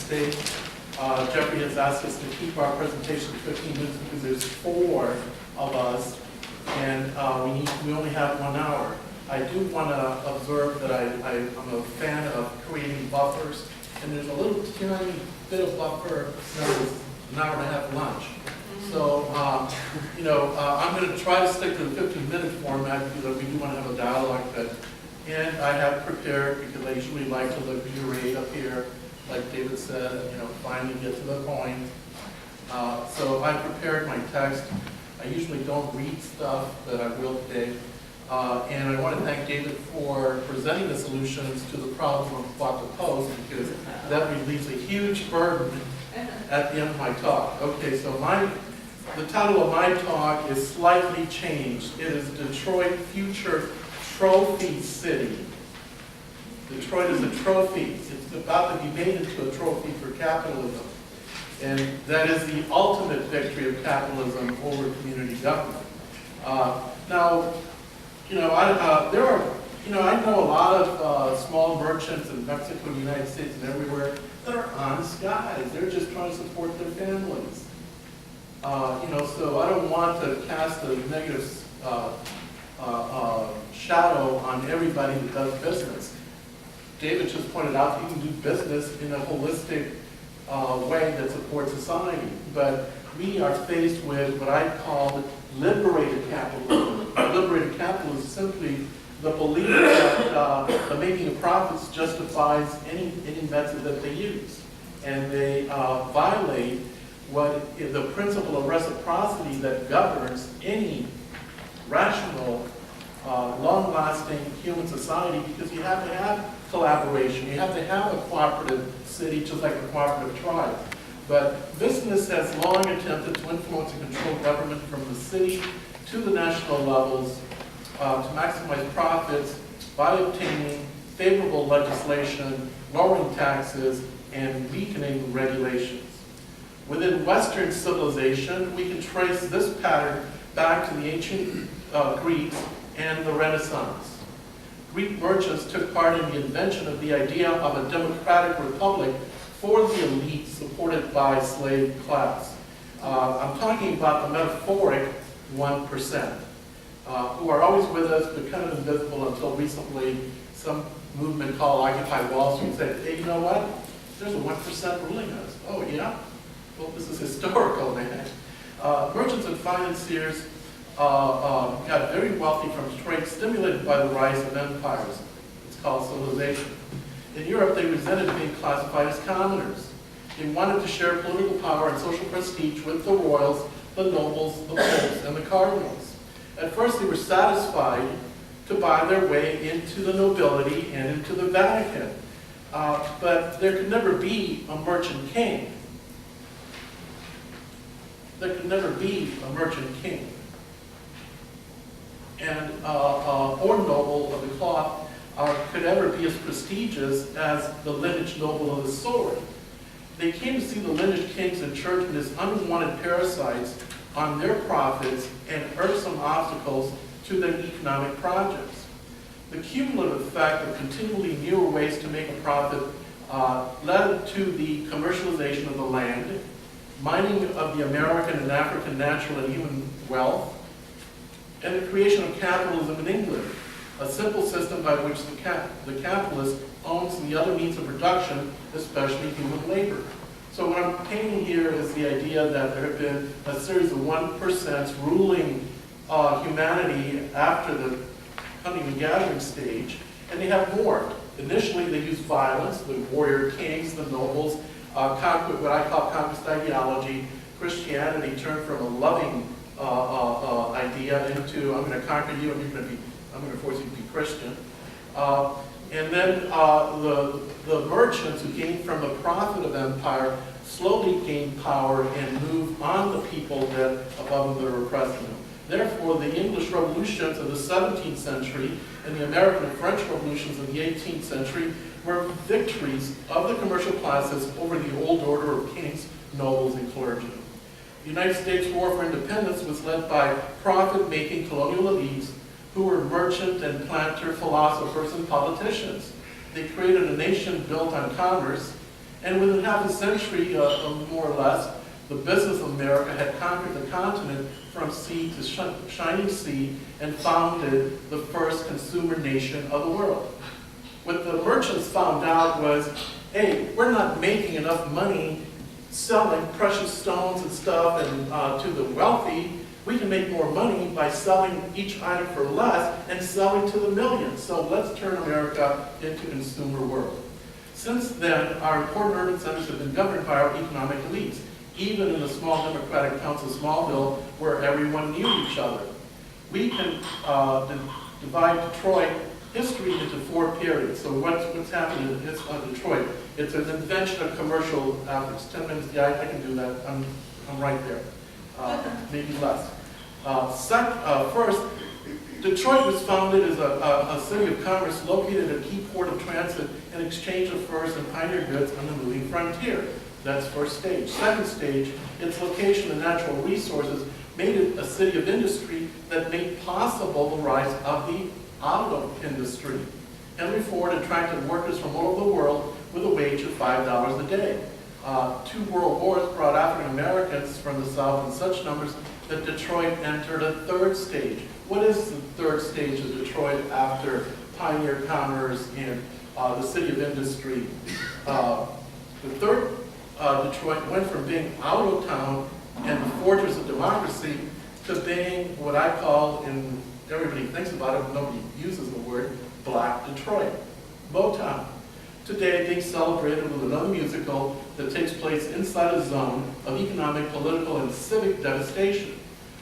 mistake. Jeffrey has asked us to keep our presentation to 15 minutes because there's 4 of us, and we only have 1 hour. I do want to observe that I'm a fan of creating buffers, and there's a little tiny bit of buffer that is an hour and a half lunch. So, I'm going to try to stick to the 15-minute format because we do want to have a dialogue. And I have prepared, because I usually like to luxuriate up here, like David said, finally get to the point. So I prepared my text. I usually don't read stuff, but I will today. And I want to thank David for presenting the solutions to the problem I'm about to pose, because that relieves a huge burden at the end of my talk. Okay, so the title of my talk is slightly changed. It is Detroit Future Trophy City. Detroit is a trophy. It's about to be made into a trophy for capitalism. And that is the ultimate victory of capitalism over community government. Now, I know a lot of small merchants in Mexico, the United States, and everywhere that are honest guys. They're just trying to support their families. So I don't want to cast a negative shadow on everybody that does business. David just pointed out that you can do business in a holistic way that supports society. But we are faced with what I call liberated capitalism. Liberated capitalism is simply the belief that the making of profits justifies any method that they use. And they violate the principle of reciprocity that governs any rational, long-lasting human society, because you have to have collaboration. You have to have a cooperative city, just like a cooperative tribe. But business has long attempted to influence and control government from the city to the national levels to maximize profits by obtaining favorable legislation, lowering taxes, and weakening regulations. Within Western civilization, we can trace this pattern back to the ancient Greeks and the Renaissance. Greek merchants took part in the invention of the idea of a democratic republic for the elite supported by slave class. I'm talking about the metaphoric 1%, who are always with us but kind of invisible until recently. Some movement called Occupy Wall Street said, hey, you know what? There's a 1% ruling us. Oh, yeah? Well, this is historical, man. Merchants and financiers got very wealthy from trade stimulated by the rise of empires. It's called civilization. In Europe, they resented being classified as commoners. They wanted to share political power and social prestige with the royals, the nobles, the popes, and the cardinals. At first, they were satisfied to buy their way into the nobility and into the Vatican. But there could never be a merchant king. There could never be a merchant king. And or noble of the cloth could ever be as prestigious as the lineage noble of the sword. They came to see the lineage kings and churchmen as unwanted parasites on their profits and irksome obstacles to their economic projects. The cumulative effect of continually newer ways to make a profit led to the commercialization of the land, mining of the American and African natural and human wealth, and the creation of capitalism in England, a simple system by which the capitalist owns the other means of production, especially human labor. So what I'm painting here is the idea that there have been a series of 1% ruling humanity after the hunting and gathering stage, and they have more. Initially, they used violence, the warrior kings, the nobles, what I call conquest ideology. Christianity turned from a loving idea into I'm going to conquer you and I'm going to force you to be Christian. And then the merchants who gained from the profit of empire slowly gained power and moved on the people that above them that were oppressing them. Therefore, the English revolutions of the 17th century and the American and French revolutions of the 18th century were victories of the commercial classes over the old order of kings, nobles, and clergy. The United States War for Independence was led by profit-making colonial elites who were merchant and planter philosophers and politicians. They created a nation built on commerce And within half a century, more or less, the business of America had conquered the continent from sea to shining sea and founded the first consumer nation of the world. What the merchants found out was, hey, we're not making enough money selling precious stones and stuff and to the wealthy. We can make more money by selling each item for less and selling to the millions. So let's turn America into a consumer world. Since then, our important urban centers have been governed by our economic elites, even in the small democratic towns of Smallville where everyone knew each other. We can divide Detroit history into 4 periods. So what's happened in Detroit? It's an invention of commercial efforts. 10 minutes, yeah, I can do that. I'm right there. Maybe less. First, Detroit was founded as a city of commerce located at a key port of transit in exchange of furs and pioneer goods on the moving frontier. That's first stage. Second stage, its location and natural resources made it a city of industry that made possible the rise of the auto industry. Henry Ford attracted workers from all over the world with a wage of $5 a day. 2 world wars brought African Americans from the South in such numbers that Detroit entered a 3rd stage. What is the 3rd stage of Detroit after pioneer commerce and the city of industry? The 3rd Detroit went from being auto town and the fortress of democracy to being what I call, and everybody thinks about it, but nobody uses the word, Black Detroit, Motown. Today being celebrated with another musical that takes place inside a zone of economic, political, and civic devastation.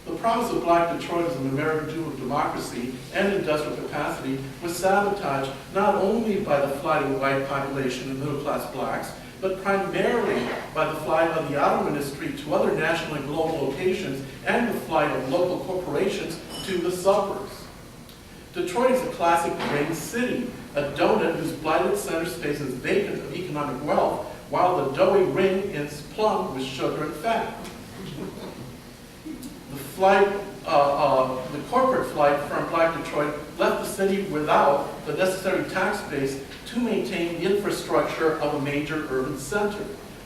The promise of Black Detroit as an American Jew of democracy and industrial capacity was sabotaged not only by the flight of white population and middle-class blacks, but primarily by the flight of the auto industry to other national and global locations and the flight of local corporations to the suburbs. Detroit is a classic ring city, a donut whose blighted center space is vacant of economic wealth, while the doughy ring is plumb with sugar and fat. The corporate flight from Black Detroit left the city without the necessary tax base to maintain the infrastructure of a major urban center.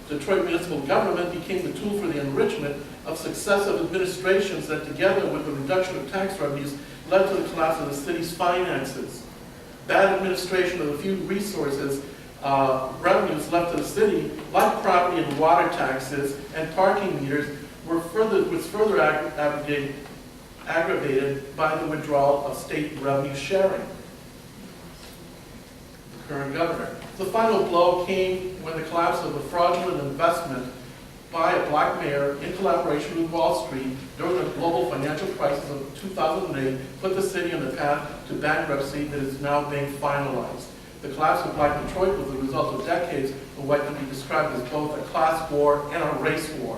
Detroit municipal government became the tool for the enrichment of successive administrations that, together with the reduction of tax revenues, led to the collapse of the city's finances. Bad administration of the few resources, revenues left to the city, like property and water taxes and parking meters, was further aggravated by the withdrawal of state revenue sharing. The current governor. The final blow came when the collapse of a fraudulent investment by a black mayor in collaboration with Wall Street during the global financial crisis of 2008 put the city on the path to bankruptcy that is now being finalized. The collapse of Black Detroit was the result of decades of what can be described as both a class war and a race war.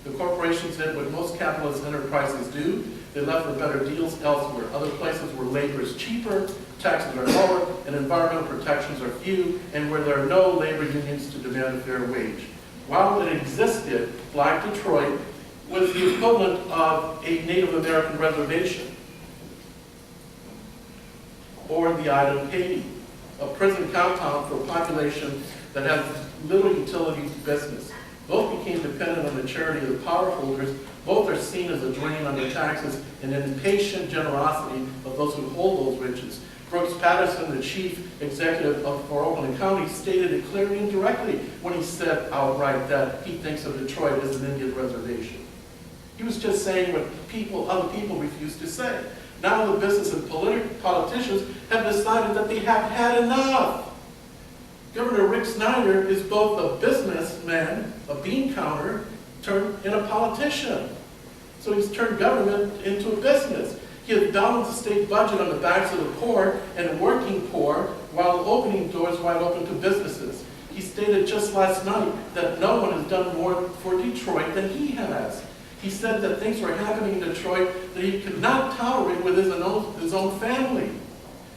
The corporations did what most capitalist enterprises do. They left for better deals elsewhere, other places where labor is cheaper, taxes are lower, and environmental protections are few, and where there are no labor unions to demand a fair wage. While it existed, Black Detroit was the equivalent of a Native American reservation, or the island of Haiti, a prison compound for a population that has little utility to business. Both became dependent on the charity of the power holders. Both are seen as a drain on their taxes and an impatient generosity of those who hold those riches. Brooks Patterson, the chief executive for Oakland County, stated it clearly and directly when he said outright that he thinks of Detroit as an Indian reservation. He was just saying what other people refused to say. Now the business and politicians have decided that they have had enough. Governor Rick Snyder is both a businessman, a bean counter, turned in a politician. So he's turned government into a business. He has balanced the state budget on the backs of the poor and working poor while opening doors wide open to businesses. He stated just last night that no one has done more for Detroit than he has. He said that things were happening in Detroit that he could not tolerate with his own family.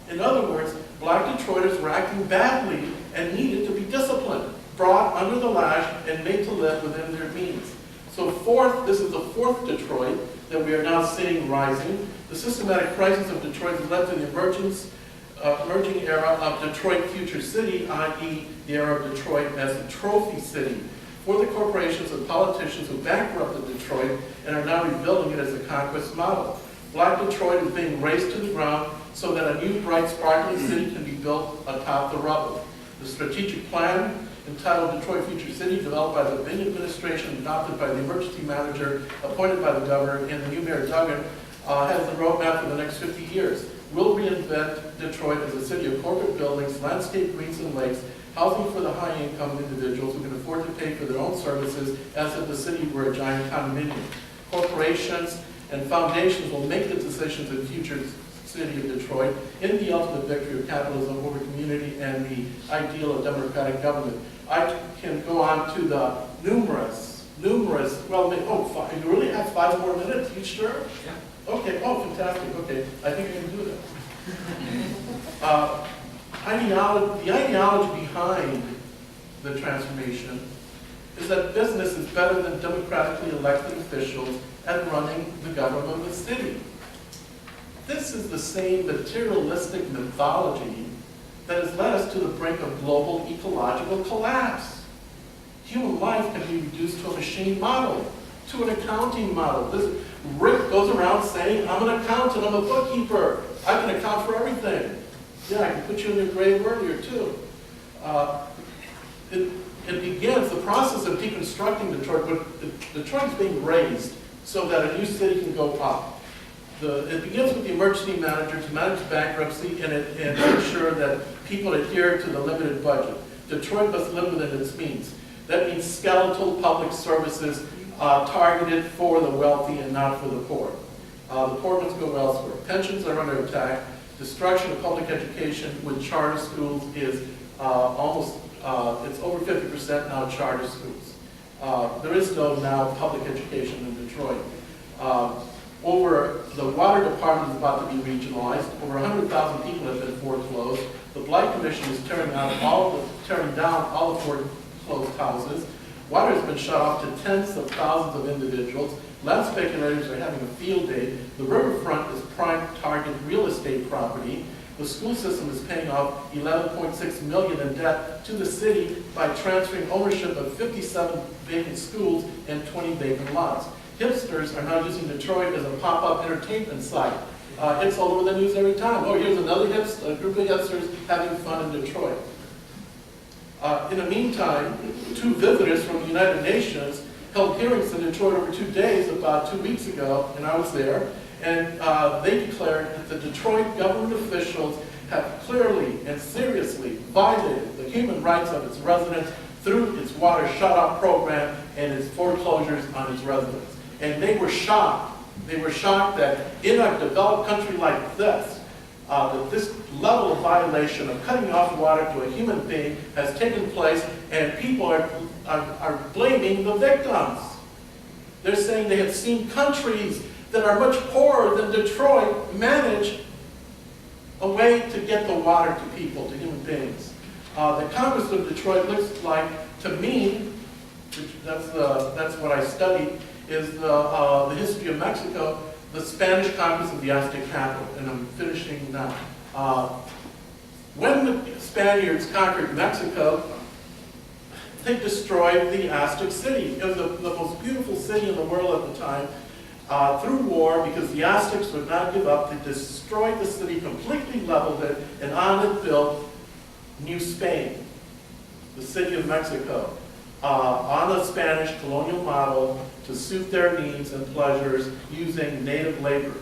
In other words, Black Detroiters were acting badly and needed to be disciplined, brought under the lash, and made to live within their means. So this is the 4th Detroit that we are now seeing rising. The systematic crisis of Detroit has led to the emergence emerging era of Detroit future city, i.e. the era of Detroit as a trophy city for the corporations and politicians who bankrupted Detroit and are now rebuilding it as a conquest model. Black Detroit is being razed to the ground so that a new, bright, sparkling city can be built atop the rubble. The strategic plan, entitled Detroit Future City, developed by the Bing administration, adopted by the emergency manager, appointed by the governor, and the new mayor Duggan, has the roadmap for the next 50 years. We'll reinvent Detroit as a city of corporate buildings, landscape greens and lakes, housing for the high-income individuals who can afford to pay for their own services, as if the city were a giant condominium. Corporations and foundations will make the decisions in the future city of Detroit in the ultimate victory of capitalism over community and the ideal of democratic government. I can go on to the numerous, well, you really have 5 more minutes? You sure? Yeah. Okay, oh, fantastic, okay. I think I can do that. The ideology behind the transformation is that business is better than democratically elected officials at running the government of the city. This is the same materialistic mythology that has led us to the brink of global ecological collapse. Human life can be reduced to a machine model, to an accounting model. Rick goes around saying, I'm an accountant, I'm a bookkeeper, I can account for everything. Yeah, I can put you in your grave earlier too. It begins, the process of deconstructing Detroit, but Detroit is being raised so that a new city can go up. It begins with the emergency manager to manage bankruptcy and make sure that people adhere to the limited budget. Detroit must live within its means. That means skeletal public services targeted for the wealthy and not for the poor. The poor must go elsewhere. Pensions are under attack. Destruction of public education with charter schools is it's over 50% now charter schools. There is no now public education in Detroit. The water department is about to be regionalized. Over 100,000 people have been foreclosed. The Blight Commission is tearing down all the foreclosed houses. Water has been shut off to tens of thousands of individuals. Land speculators are having a field day. The riverfront is prime target real estate property. The school system is paying off $11.6 million in debt to the city by transferring ownership of 57 vacant schools and 20 vacant lots. Hipsters are now using Detroit as a pop-up entertainment site. It's all over the news every time. Oh, here's another group of hipsters having fun in Detroit. In the meantime, 2 visitors from the United Nations held hearings in Detroit over 2 days about 2 weeks ago, and I was there, and they declared that the Detroit government officials have clearly and seriously violated the human rights of its residents through its water shut-off program and its foreclosures on its residents. And they were shocked. They were shocked that in a developed country like this, that this level of violation of cutting off water to a human being has taken place, and people are blaming the victims. They're saying they have seen countries that are much poorer than Detroit manage a way to get the water to people, to human beings. The Congress of Detroit looks like, to me, that's what I studied, is the history of Mexico, the Spanish conquest of the Aztec capital, and I'm finishing now. When the Spaniards conquered Mexico, they destroyed the Aztec city. It was the most beautiful city in the world at the time. Through war, because the Aztecs would not give up, they destroyed the city, completely leveled it, and on it built New Spain, the city of Mexico, on a Spanish colonial model to suit their needs and pleasures using native labor.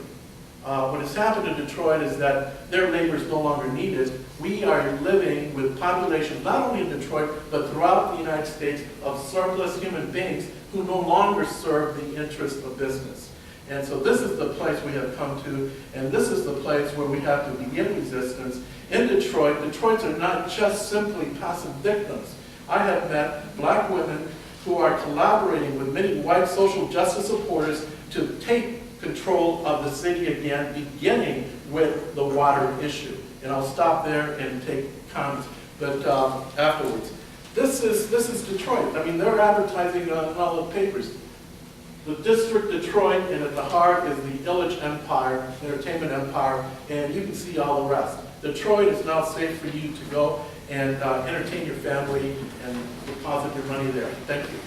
What has happened in Detroit is that their labor is no longer needed. We are living with populations, not only in Detroit, but throughout the United States, of surplus human beings who no longer serve the interests of business. And so this is the place we have come to, and this is the place where we have to begin resistance. In Detroit, Detroiters are not just simply passive victims. I have met black women who are collaborating with many white social justice supporters to take control of the city again, beginning with the water issue. And I'll stop there and take comments, but afterwards. This is Detroit. I mean, they're advertising on all the papers. The district Detroit, and at the heart is the Illich Empire, entertainment empire, and you can see all the rest. Detroit is now safe for you to go and entertain your family and deposit your money there. Thank you.